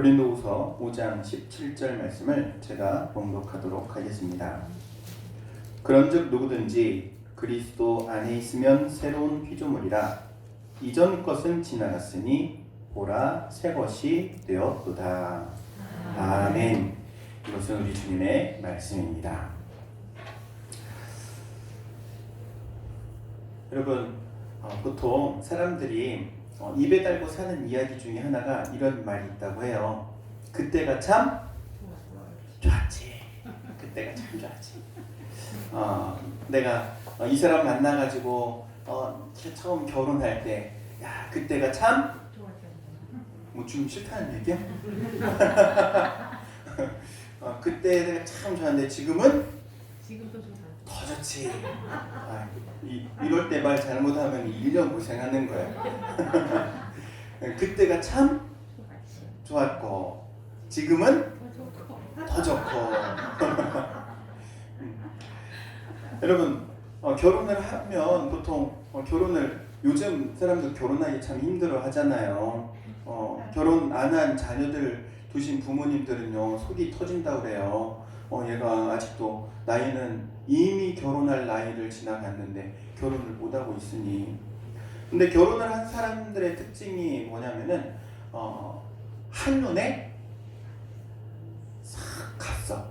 고린도후서 5장 17절 말씀을 제가 봉독하도록 하겠습니다. 그런즉 누구든지 그리스도 안에 있으면 새로운 피조물이라 이전 것은 지나갔으니 보라 새 것이 되었도다. 아멘. 이것은 우리 주님의 말씀입니다. 여러분, 보통 사람들이 입에 달고 사는 이야기 중에 하나가 이런 말이 있다고 해요. 그때가 참 좋았지. 그때가 참 좋았지. 내가 이 사람 만나가지고 처음 결혼할 때, 야 그때가 참 뭐 좀 싫다는 얘기야? 그때 내가 참 좋았는데 지금은 더 좋지. 이럴 때 말 잘못하면 1년 고생하는 거야. 그때가 참 좋았고 지금은 더 좋고. 여러분, 결혼을 하면 보통 요즘 사람들 결혼하기 참 힘들어 하잖아요. 결혼 안 한 자녀들 두신 부모님들은요 속이 터진다고 그래요. 얘가 아직도 나이는 이미 결혼할 나이를 지나갔는데 결혼을 못하고 있으니. 근데 결혼을 한 사람들의 특징이 뭐냐면은 한눈에 싹 갔어.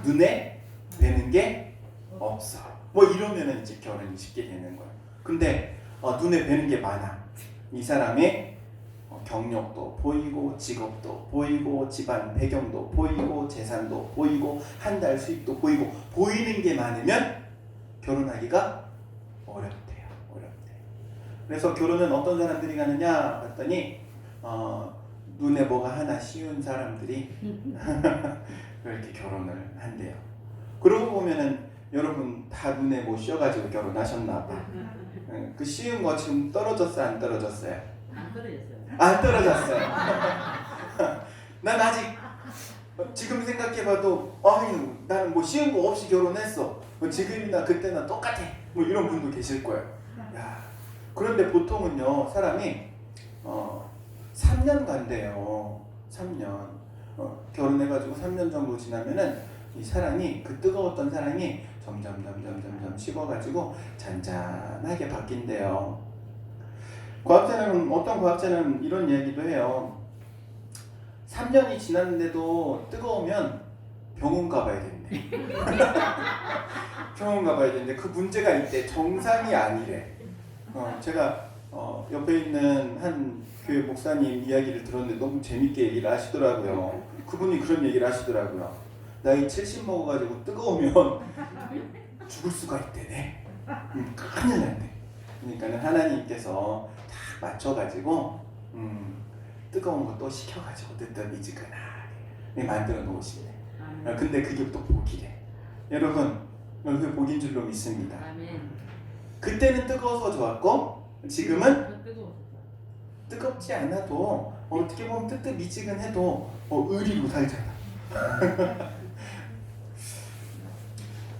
눈에 뵈는 게 없어. 뭐 이러면은 이제 결혼이 쉽게 되는 거야. 근데 눈에 뵈는 게 많아. 이 사람의 경력도 보이고 직업도 보이고 집안 배경도 보이고 재산도 보이고 한 달 수입도 보이고 보이는 게 많으면 결혼하기가 어렵대요. 그래서 결혼은 어떤 사람들이 가느냐 봤더니 눈에 뭐가 하나 씌운 사람들이 그렇게 결혼을 한대요. 그러고 보면은 여러분 다 눈에 뭐 씌워가지고 결혼하셨나 봐. 그 씌운 거 지금 떨어졌어요? 안 떨어졌어요? 안 떨어졌어요. 안 떨어졌어요. 난 아직 지금 생각해봐도 나는 뭐 쉬운 거 없이 결혼했어. 지금이나 그때나 똑같아. 뭐 이런 분도 계실 거예요. 야, 그런데 보통은요 사람이 3년 간대요. 3년 결혼해가지고 3년 정도 지나면은 이 사람이 그 뜨거웠던 사랑이 점점 식어가지고 잔잔하게 바뀐대요. 어떤 과학자는 이런 이야기도 해요. 3년이 지났는데도 뜨거우면 병원 가봐야 된대. 병원 가봐야 되는데 그 문제가 있대. 정상이 아니래. 제가 옆에 있는 한 교회 목사님 이야기를 들었는데 너무 재밌게 얘기를 하시더라고요. 그분이 그런 얘기를 하시더라고요. 나이 70 먹어가지고 뜨거우면 죽을 수가 있대네. 큰일 난대. 그러니까는 하나님께서 다 맞춰가지고 뜨거운 거 또 시켜가지고 뜨뜻미지근하게 만들어 놓으시네. 근데 그게 또 복이래. 여러분, 그 복인 줄로 믿습니다. 그때는 뜨거워서 좋았고 지금은 뜨겁지 않아도 어떻게 보면 뜨뜻미지근해도 의리로 살잖아.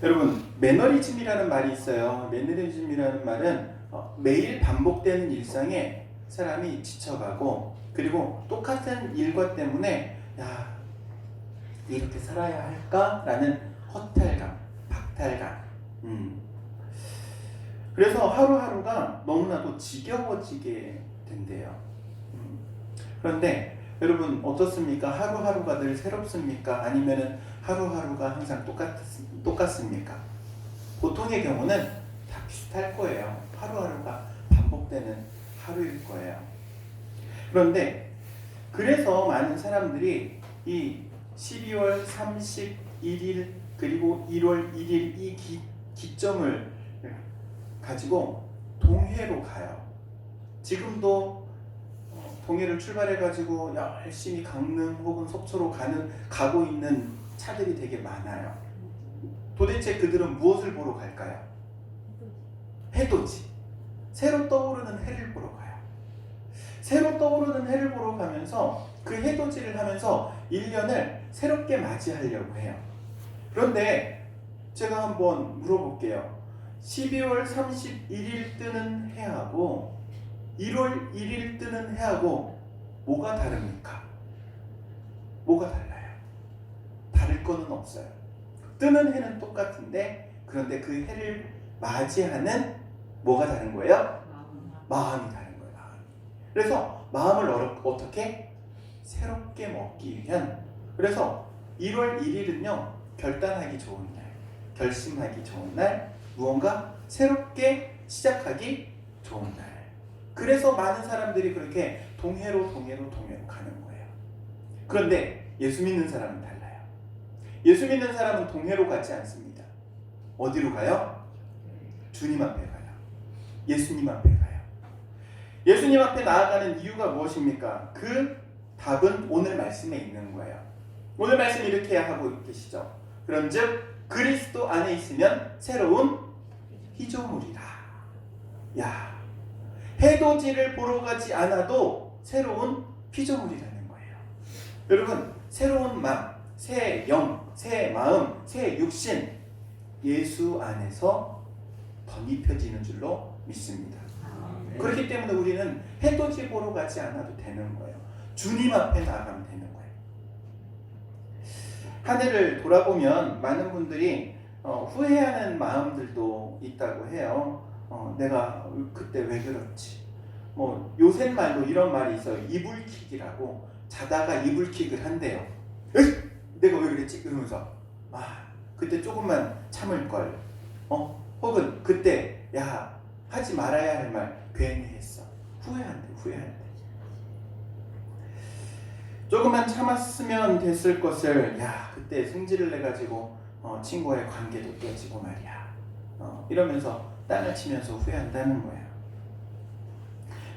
여러분, 매너리즘이라는 말이 있어요. 매너리즘이라는 말은 매일 반복되는 일상에 사람이 지쳐가고 그리고 똑같은 일과 때문에 야 이렇게 살아야 할까라는 허탈감, 박탈감. 그래서 하루하루가 너무나도 지겨워지게 된대요. 그런데 여러분 어떻습니까? 하루하루가 늘 새롭습니까? 아니면은 하루하루가 항상 똑같습니까? 보통의 경우는 다 비슷할 거예요. 하루하루가 반복되는 하루일 거예요. 그런데 그래서 많은 사람들이 이 12월 31일 그리고 1월 1일 이 기점을 가지고 동해로 가요. 지금도 동해를 출발해가지고 열심히 강릉 혹은 속초로 가고 있는 차들이 되게 많아요. 도대체 그들은 무엇을 보러 갈까요? 해돋이. 새로 떠오르는 해를 보러 가요. 새로 떠오르는 해를 보러 가면서 그 해돋이를 하면서 1년을 새롭게 맞이하려고 해요. 그런데 제가 한번 물어볼게요. 12월 31일 뜨는 해하고 1월 1일 뜨는 해하고 뭐가 다릅니까? 뭐가 달라요? 다를 거는 없어요. 뜨는 해는 똑같은데 그런데 그 해를 맞이하는 뭐가 다른 거예요? 마음이 다른 거예요. 마음이. 그래서 마음을 어떻게? 새롭게 먹기 위한. 그래서 1월 1일은요 결단하기 좋은 날, 결심하기 좋은 날, 무언가 새롭게 시작하기 좋은 날. 그래서 많은 사람들이 그렇게 동해로 가는 거예요. 그런데 예수 믿는 사람은 달라요. 예수 믿는 사람은 동해로 가지 않습니다. 어디로 가요? 주님 앞에 가요. 예수님 앞에 가요. 예수님 앞에 나아가는 이유가 무엇입니까? 그 답은 오늘 말씀에 있는 거예요. 오늘 말씀 이렇게 하고 계시죠. 그런즉 그리스도 안에 있으면 새로운 피조물이라. 야, 해돋이를 보러 가지 않아도 새로운 피조물이라는 거예요. 여러분, 새로운 마음, 새 영, 새 마음, 새 육신, 예수 안에서 덧입혀지는 줄로 믿습니다. 그렇기 때문에 우리는 해돋이 보러 가지 않아도 되는 거예요. 주님 앞에 나아가면 되는 거예요. 한 해를 돌아보면 많은 분들이 후회하는 마음들도 있다고 해요. 내가 그때 왜 그렇지? 뭐 요새 말로 이런 말이 있어요. 이불킥이라고. 자다가 이불킥을 한대요. 에이! 내가 왜 그랬지? 이러면서 그때 조금만 참을 걸. 혹은 그때 야 하지 말아야 할 말 괜히 했어. 후회한대. 조금만 참았으면 됐을 것을 그때 승질을 내가지고 친구와의 관계도 깨지고 말이야. 이러면서 땅을 치면서 후회한다는 거야.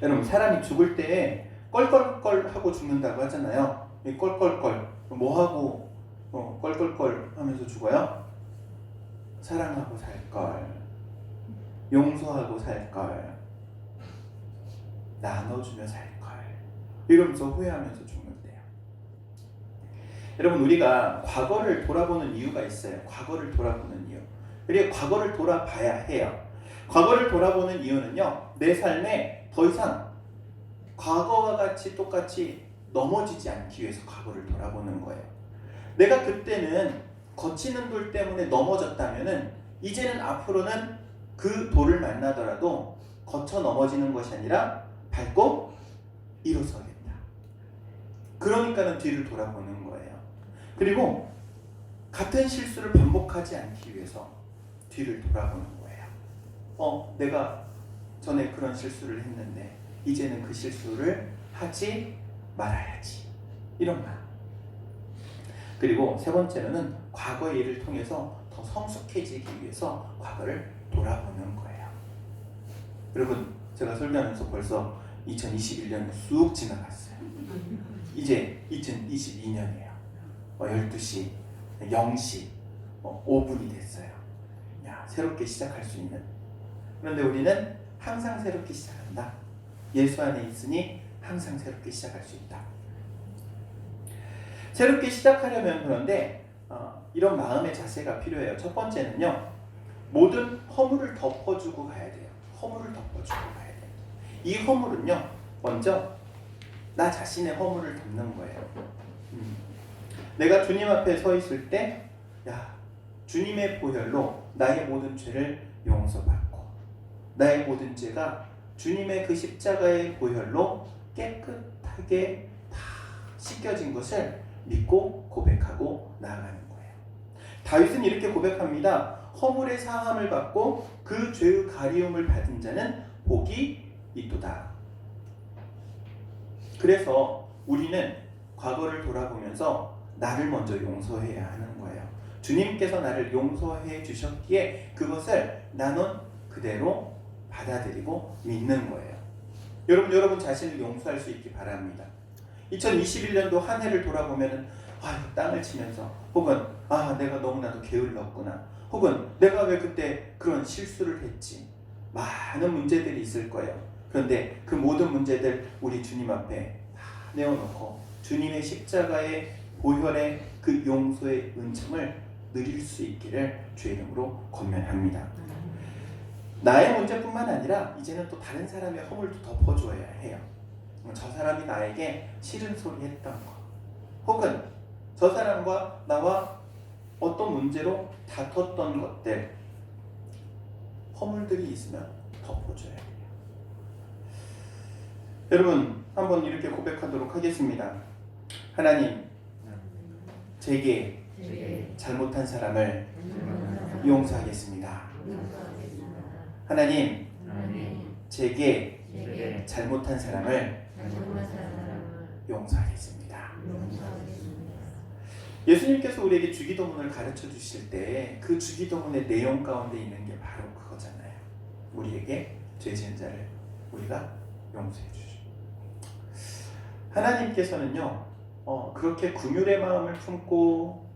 여러분, 사람이 죽을 때 껄껄껄 하고 죽는다고 하잖아요. 이 껄껄껄 뭐 하고 껄껄껄 하면서 죽어요? 사랑하고 살걸, 용서하고 살걸, 나눠주며 살걸, 이러면서 후회하면서 죽는데요. 여러분, 우리가 과거를 돌아보는 이유가 있어요. 과거를 돌아보는 이유. 그리고 과거를 돌아봐야 해요. 과거를 돌아보는 이유는요, 내 삶에 더 이상 과거와 같이 똑같이 넘어지지 않기 위해서 과거를 돌아보는 거예요. 내가 그때는 거치는 돌 때문에 넘어졌다면은 이제는 앞으로는 그 돌을 만나더라도 거쳐 넘어지는 것이 아니라 밟고 일어서겠다. 그러니까는 뒤를 돌아보는 거예요. 그리고 같은 실수를 반복하지 않기 위해서 뒤를 돌아보는 거예요. 내가 전에 그런 실수를 했는데 이제는 그 실수를 하지 말아야지. 이런 말. 그리고 세 번째로는 과거의 일을 통해서 더 성숙해지기 위해서 과거를 돌아보는 거예요. 여러분, 제가 설교하면서 벌써 2021년이 쑥 지나갔어요. 이제 2022년이에요. 12시, 0시, 5분이 됐어요. 새롭게 시작할 수 있는. 그런데 우리는 항상 새롭게 시작한다. 예수 안에 있으니 항상 새롭게 시작할 수 있다. 새롭게 시작하려면 그런데 이런 마음의 자세가 필요해요. 첫 번째는요, 모든 허물을 덮어주고 가야 돼요. 허물을 덮어주고 가야 돼요. 이 허물은요, 먼저 나 자신의 허물을 덮는 거예요. 내가 주님 앞에 서 있을 때 주님의 보혈로 나의 모든 죄를 용서받고 나의 모든 죄가 주님의 그 십자가의 보혈로 깨끗하게 다 씻겨진 것을 믿고 고백하고 나아가는 거예요. 다윗은 이렇게 고백합니다. 허물의 사함을 받고 그 죄의 가리움을 받은 자는 복이 있도다. 그래서 우리는 과거를 돌아보면서 나를 먼저 용서해야 하는 거예요. 주님께서 나를 용서해 주셨기에 그것을 나는 그대로 받아들이고 믿는 거예요. 여러분 자신을 용서할 수 있기 바랍니다. 2021년도 한 해를 돌아보면은 땅을 치면서 혹은 내가 너무나도 게을렀구나, 혹은 내가 왜 그때 그런 실수를 했지, 많은 문제들이 있을 거예요. 그런데 그 모든 문제들 우리 주님 앞에 다 내어놓고 주님의 십자가의 보혈의 그 용서의 은총을 누릴 수 있기를 주의 이름으로 권면합니다. 나의 문제뿐만 아니라 이제는 또 다른 사람의 허물도 덮어줘야 해요. 저 사람이 나에게 싫은 소리 했던 거, 혹은 저 사람과 나와 어떤 문제로 다퉜던 것들, 허물들이 있으면 덮어줘야 돼요. 여러분, 한번 이렇게 고백하도록 하겠습니다. 하나님, 제게 잘못한 사람을 용서하겠습니다. 하나님, 제게 잘못한 사람을 용서하겠습니다. 예수님께서 우리에게 주기도문을 가르쳐 주실 때 그 주기도문의 내용 가운데 있는 게 바로 그거잖아요. 우리에게 죄 지은 자를 우리가 용서해 주시오. 하나님께서는요, 그렇게 긍휼의 마음을 품고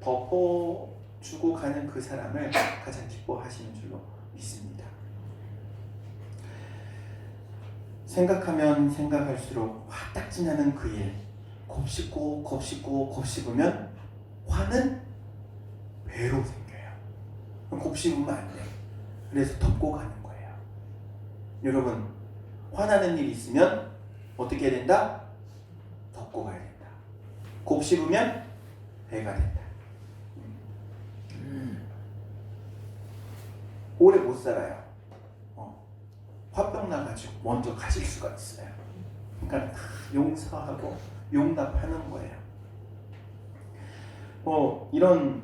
덮어주고 가는 그 사람을 가장 기뻐하시는 줄로 믿습니다. 생각하면 생각할수록 화딱지 나는 그 일, 곱씹으면 화는 배로 생겨요. 곱씹으면 안 돼. 그래서 덮고 가는 거예요. 여러분, 화나는 일이 있으면 어떻게 해야 된다? 덮고 가야 된다. 곱씹으면 배가 된다. 오래 못 살아요. 화병 나가지고 먼저 가실 수가 있어요. 그러니까 용서하고 용납하는 거예요. 이런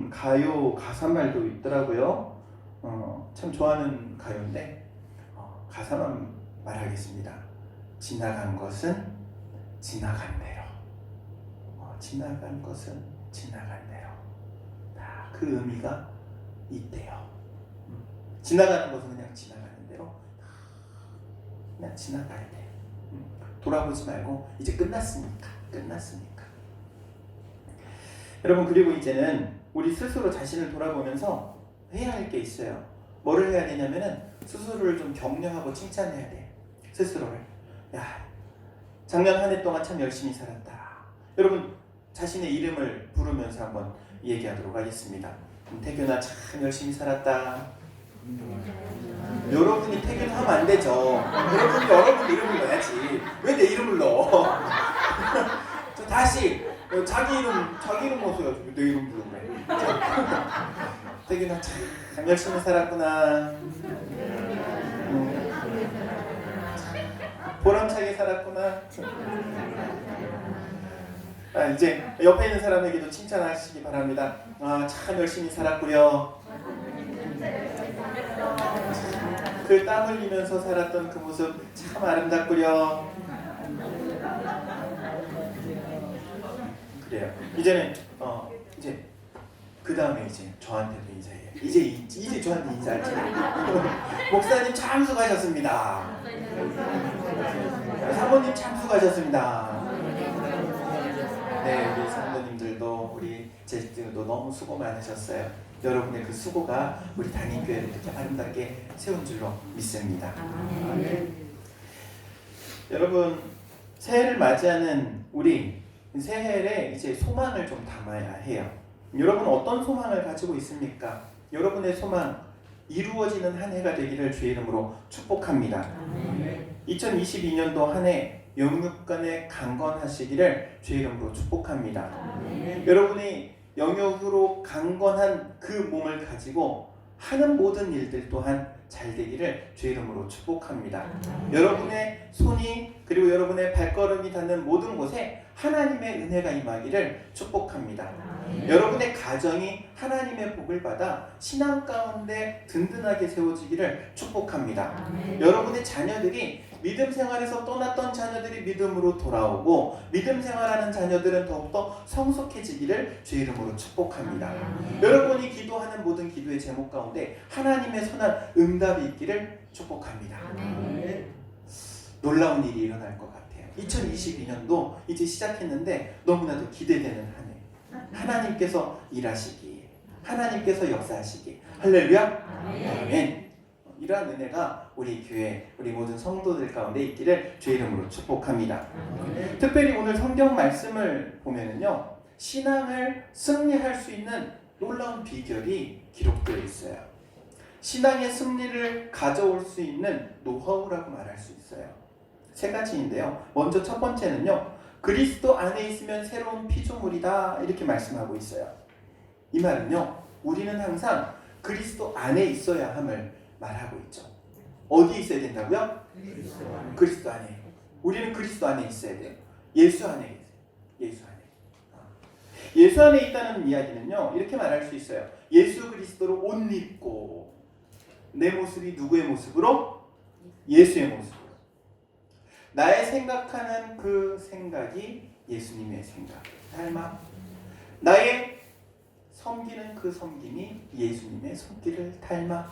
가요 가사말도 있더라고요. 참 좋아하는 가요인데 가사만 말하겠습니다. 지나간 것은 지나간 대로. 지나간 것은 지나간 대로. 다 그 의미가 있대요. 지나가는 것은 그냥 지나가는 대로 그냥 지나가야 돼요. 돌아보지 말고 이제 끝났으니까. 여러분, 그리고 이제는 우리 스스로 자신을 돌아보면서 해야 할 게 있어요. 뭐를 해야 되냐면은 스스로를 좀 격려하고 칭찬해야 돼. 스스로를. 야, 작년 한 해 동안 참 열심히 살았다. 여러분, 자신의 이름을 부르면서 한번 얘기하도록 하겠습니다. 태균아, 참 열심히 살았다. 여러분이 태균하면 안 되죠. 여러분 이름을 넣어야지. 왜 내 이름을 넣어? 다시 자기 이름 넣어서 내 이름 부르고 그래. 태균아, 참 열심히 살았구나. 보람차게 살았구나. 이제 옆에 있는 사람에게도 칭찬하시기 바랍니다. 참 열심히 살았구려. 그 땀 흘리면서 살았던 그 모습 참 아름답구려. 그래요. 이제는 이제 그 다음에 이제 저한테도 인사해요. 이제 저한테 인사할 차례. 목사님 참 수고하셨습니다. 사모님 참 수고하셨습니다. 네, 우리 성도님들도 우리 제자들도 너무 수고 많으셨어요. 여러분의 그 수고가 우리 단임교회를 이렇게 아름답게 세운 줄로 믿습니다. 여러분, 새해를 맞이하는 우리 새해에 이제 소망을 좀 담아야 해요. 여러분, 어떤 소망을 가지고 있습니까? 여러분의 소망 이루어지는 한 해가 되기를 주의 이름으로 축복합니다. 2022년도 한 해 영육간에 강건하시기를 주의 이름으로 축복합니다. 여러분이 영역으로 강건한 그 몸을 가지고 하는 모든 일들 또한 잘 되기를 주의 이름으로 축복합니다. 여러분의 손이 그리고 여러분의 발걸음이 닿는 모든 곳에 하나님의 은혜가 임하기를 축복합니다. 여러분의 가정이 하나님의 복을 받아 신앙 가운데 든든하게 세워지기를 축복합니다. 여러분의 자녀들이 믿음 생활에서 떠났던 자녀들이 믿음으로 돌아오고 믿음 생활하는 자녀들은 더욱더 성숙해지기를 주의 이름으로 축복합니다. 여러분이 기도하는 모든 기도의 제목 가운데 하나님의 선한 응답이 있기를 축복합니다. 놀라운 일이 일어날 것 같아요. 2022년도 이제 시작했는데 너무나도 기대되는 한 해. 하나님께서 일하시기, 하나님께서 역사하시기. 할렐루야. 아멘. 이러한 은혜가 우리 교회, 우리 모든 성도들 가운데 있기를 주의 이름으로 축복합니다. 특별히 오늘 성경 말씀을 보면은요, 신앙을 승리할 수 있는 놀라운 비결이 기록되어 있어요. 신앙의 승리를 가져올 수 있는 노하우라고 말할 수 있어요. 세 가지인데요. 먼저 첫 번째는요, 그리스도 안에 있으면 새로운 피조물이다 이렇게 말씀하고 있어요. 이 말은요, 우리는 항상 그리스도 안에 있어야 함을 말하고 있죠. 어디에 있어야 된다고요? 그리스도 안에. 우리는 그리스도 안에 있어야 돼요. 예수 안에 있어요. 예수 안에. 예수 안에 있다는 이야기는요, 이렇게 말할 수 있어요. 예수 그리스도로 옷 입고 내 모습이 누구의 모습으로? 예수의 모습으로. 나의 생각하는 그 생각이 예수님의 생각 닮아. 나의 섬기는 그 섬김이 예수님의 손길을 닮아.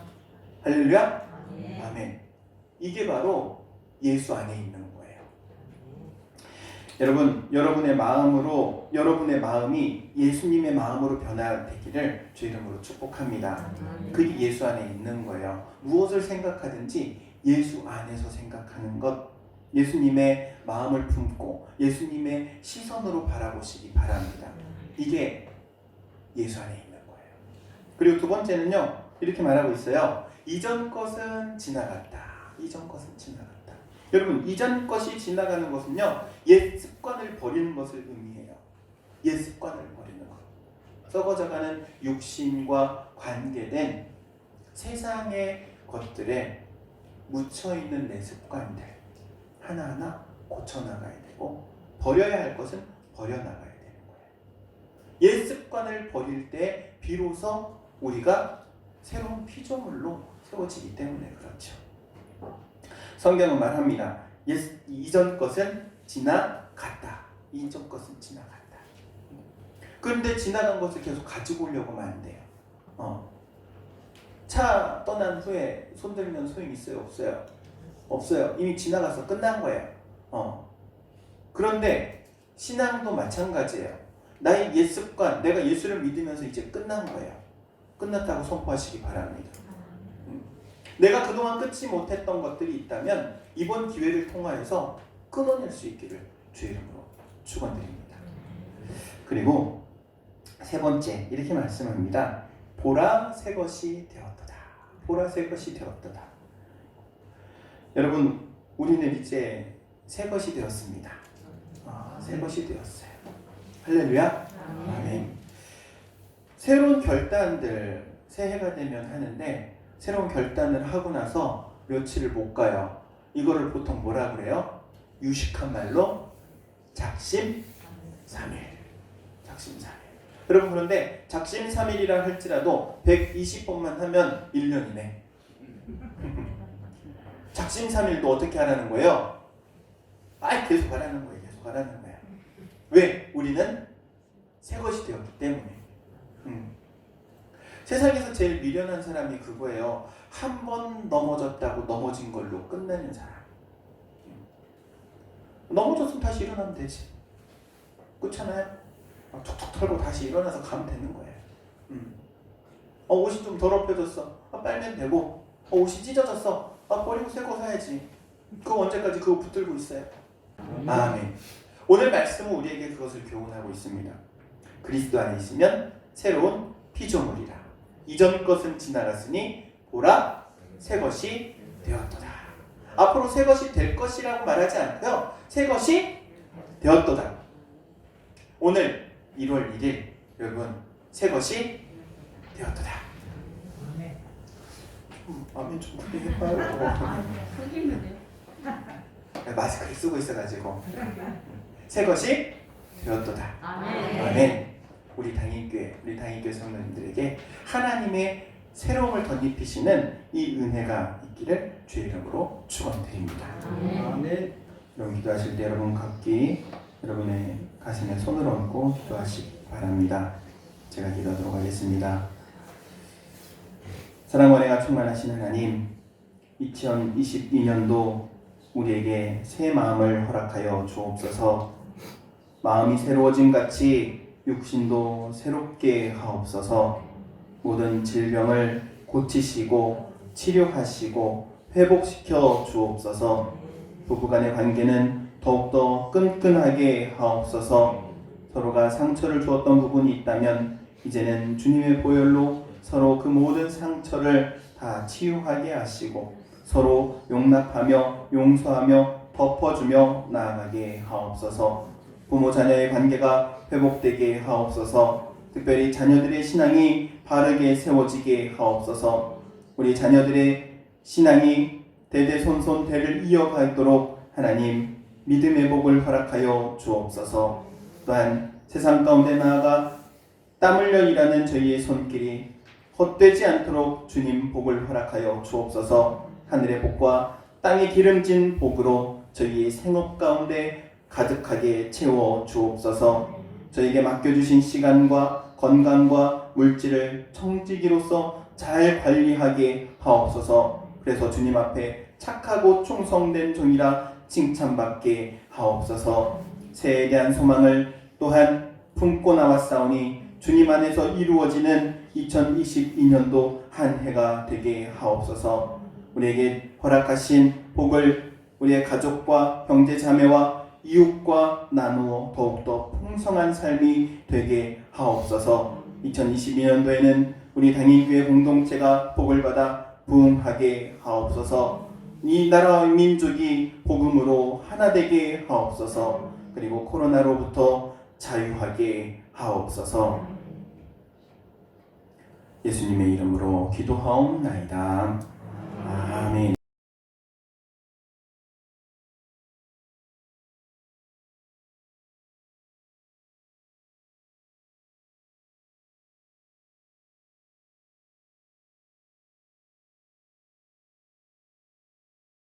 할렐루야. 아멘. 이게 바로 예수 안에 있는 거예요. 여러분, 여러분의 마음이 예수님의 마음으로 변화되기를 주 이름으로 축복합니다. 그게 예수 안에 있는 거예요. 무엇을 생각하든지 예수 안에서 생각하는 것, 예수님의 마음을 품고 예수님의 시선으로 바라보시기 바랍니다. 이게 예수 안에 있는 거예요. 그리고 두 번째는요, 이렇게 말하고 있어요. 이전 것은 지나갔다. 이전 것은 지나갔다. 여러분, 이전 것이 지나가는 것은요, 옛 습관을 버리는 것을 의미해요. 옛 습관을 버리는 것. 썩어져가는 육신과 관계된 세상의 것들에 묻혀있는 내 습관들 하나하나 고쳐나가야 되고, 버려야 할 것은 버려나가야 되는 거예요. 옛 습관을 버릴 때 비로소 우리가 새로운 피조물로 세워지기 때문에 그렇죠. 성경은 말합니다. 이전 것은 지나갔다. 이전 것은 지나갔다. 그런데 지나간 것을 계속 가지고 오려고 하면 안 돼요. 차 떠난 후에 손들면 소용이 있어요? 없어요? 없어요. 이미 지나가서 끝난 거예요. 그런데 신앙도 마찬가지예요. 나의 옛 습관, 내가 예수를 믿으면서 이제 끝난 거예요. 끝났다고 선포하시기 바랍니다. 내가 그동안 끊지 못했던 것들이 있다면 이번 기회를 통하여서 끊어낼 수 있기를 주의 이름으로 축원드립니다. 그리고 세 번째, 이렇게 말씀합니다. 보라 새 것이 되었도다. 보라 새 것이 되었도다. 여러분, 우리는 이제 새 것이 되었습니다. 새 것이 되었어요. 할렐루야. 아멘. 새로운 결단들 새해가 되면 하는데, 새로운 결단을 하고 나서 며칠을 못 가요. 이거를 보통 뭐라 그래요? 유식한 말로 작심삼일. 작심삼일. 여러분, 그런데 작심삼일이라 할지라도 120번만 하면 1년이네. 작심삼일도 어떻게 하라는 거예요? 계속 하라는 거예요. 계속 하라는 거예요. 왜? 우리는 새 것이 되었기 때문에. 세상에서 제일 미련한 사람이 그거예요. 한 번 넘어졌다고 넘어진 걸로 끝내는 사람. 넘어졌으면 다시 일어나면 되지. 그렇잖아요? 툭툭 털고 다시 일어나서 가면 되는 거예요. 옷이 좀 더럽혀졌어. 빨면 되고. 옷이 찢어졌어. 버리고 새 거 사야지. 그거 언제까지 그거 붙들고 있어요? 아멘. 오늘 말씀은 우리에게 그것을 교훈하고 있습니다. 그리스도 안에 있으면 새로운 피조물이라. 이전 것은 지나갔으니 보라 새 것이 되었도다. 앞으로 새 것이 될 것이라고 말하지 않고요. 새 것이 되었도다. 오늘 1월 1일 여러분, 새 것이 되었도다. 아멘. 좀 크게 해봐요. 마스크를 쓰고 있어가지고. 새 것이 되었도다. 아멘. 우리 당일교회 성도님들에게 하나님의 새로움을 덧입히시는 이 은혜가 있기를 주의 이름으로 축원드립니다. 아멘. 여러분, 기도하실 때 여러분 각기 여러분의 가슴에 손을 얹고 기도하시기 바랍니다. 제가 기도하도록 하겠습니다. 사랑과 은혜가 충만하신 하나님, 2022년도 우리에게 새 마음을 허락하여 주옵소서. 마음이 새로워진 같이 육신도 새롭게 하옵소서. 모든 질병을 고치시고 치료하시고 회복시켜 주옵소서. 부부간의 관계는 더욱더 끈끈하게 하옵소서. 서로가 상처를 주었던 부분이 있다면 이제는 주님의 보혈로 서로 그 모든 상처를 다 치유하게 하시고 서로 용납하며 용서하며 덮어주며 나아가게 하옵소서. 부모 자녀의 관계가 회복되게 하옵소서. 특별히 자녀들의 신앙이 바르게 세워지게 하옵소서. 우리 자녀들의 신앙이 대대손손 대를 이어가도록 하나님 믿음의 복을 허락하여 주옵소서. 또한 세상 가운데 나아가 땀 흘려 일하는 저희의 손길이 헛되지 않도록 주님 복을 허락하여 주옵소서. 하늘의 복과 땅에 기름진 복으로 저희의 생업 가운데 가득하게 채워 주옵소서. 저에게 맡겨주신 시간과 건강과 물질을 청지기로서 잘 관리하게 하옵소서. 그래서 주님 앞에 착하고 충성된 종이라 칭찬받게 하옵소서. 새해에 대한 소망을 또한 품고 나왔사오니 주님 안에서 이루어지는 2022년도 한 해가 되게 하옵소서. 우리에게 허락하신 복을 우리의 가족과 형제 자매와 이웃과 나누어 더욱더 풍성한 삶이 되게 하옵소서. 2022년도에는 우리 당인교회 공동체가 복을 받아 부흥하게 하옵소서. 이 나라와 민족이 복음으로 하나 되게 하옵소서. 그리고 코로나로부터 자유하게 하옵소서. 예수님의 이름으로 기도하옵나이다. 아멘.